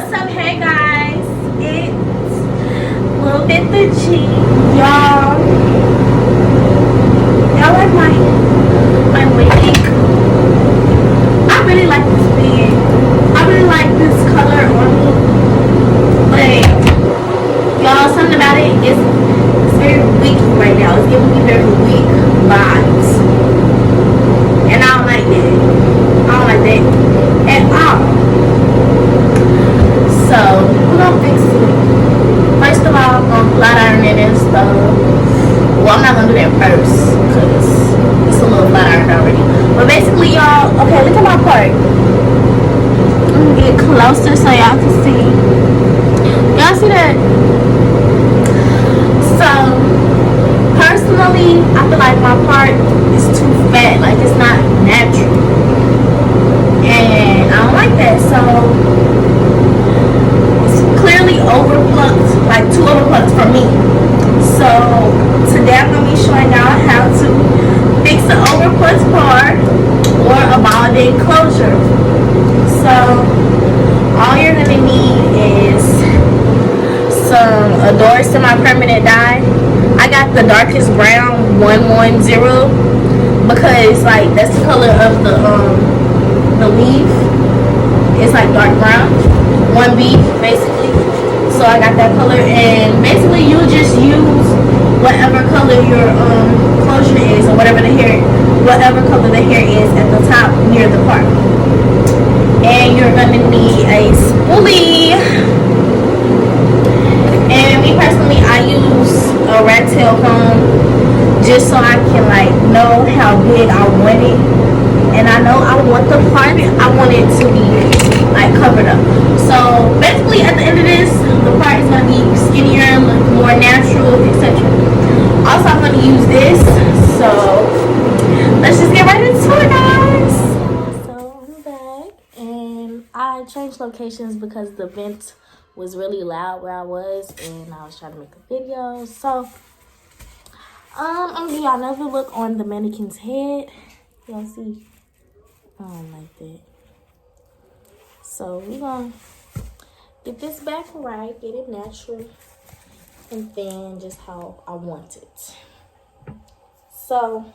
What's up? Hey guys, it's LilBitThaG. Y'all like my wig? I really like this wig. I really like this color on me. But y'all, something about it is it's very weak right now. It's giving me very weak vibes, and I don't like that. I don't like that at all. So we're gonna fix it. First of all, I'm gonna flat iron it and stuff. Well, I'm not gonna do that first because it's a little flat ironed already. But basically, y'all, okay, look at my part. I'm gonna get closer so y'all can see. Y'all see that? So personally, I feel like my part is too fat. Like it's not natural, and I don't like that. So clearly overplucked, like too overplucked for me. So today I'm gonna be showing y'all how to fix the overplucked part or a balding closure. So all you're gonna need is some Andrea Semipermanent dye. I got the darkest brown 110 because like that's the color of the leaf. It's like dark brown. 1B basically. So I got that color, and basically you just use whatever color your closure is, or whatever color the hair is at the top near the part. And you're gonna need a spoolie. And me personally, I use a rat tail comb just so I can like know how big I want it. And I know I want the part, I want it to be like covered up. So basically at the end of this, the part is going to be skinnier, look more natural, etc. Also, I'm going to use this. So let's just get right into it, guys. So I'm back, and I changed locations because the vent was really loud where I was, and I was trying to make a video. So I'm going to give y'all another look on the mannequin's head. Y'all see? I don't like that. So we're gonna get this back right, get it natural, and then just how I want it. So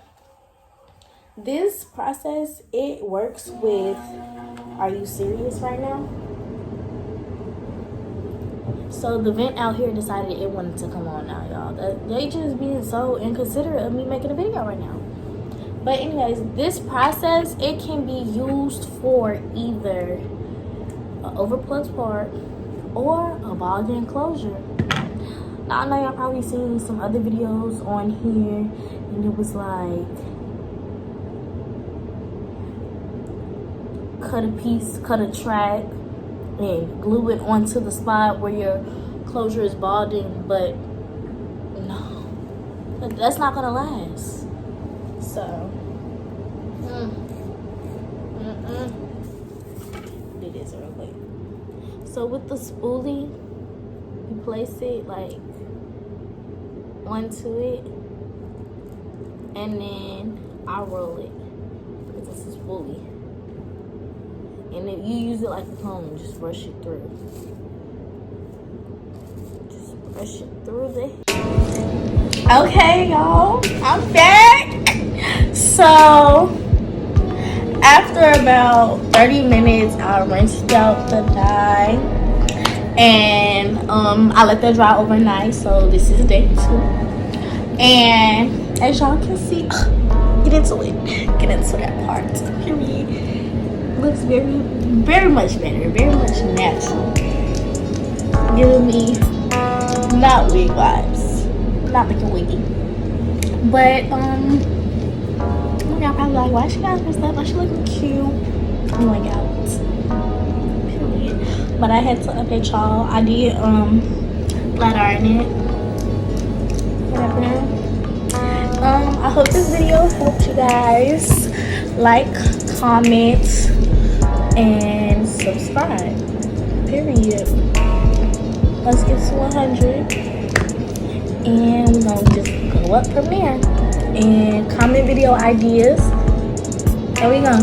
this process, it works with Are You Serious right now? So the vent out here decided it wanted to come on now, y'all. They just being so inconsiderate of me making a video right now. But anyways, this process, it can be used for either an overplucked part or a balding closure. Now, I know y'all probably seen some other videos on here, and it was like cut a piece, cut a track, and glue it onto the spot where your closure is balding. But no, that's not gonna last. So do this real quick. So with the spoolie, you place it like onto it, and then I roll it because it's a spoolie. And then you use it like a comb, just brush it through. Just brush it through the. Okay, y'all, I'm back. So after about 30 minutes, I rinsed out the dye, and I let that dry overnight. So this is day 2, and as y'all can see, get into that part. Period. Looks very much better, very much natural, giving me not wig vibes, not looking wiggy. But y'all probably like, why she got her stuff? Why she looking cute? Oh my god. Period. But I had to update y'all. I did flat iron it. Whatever. I hope this video helped you guys. Like, comment, and subscribe. Period. Let's get to 100. And we're gonna just go up from there. And comment video ideas. There we go.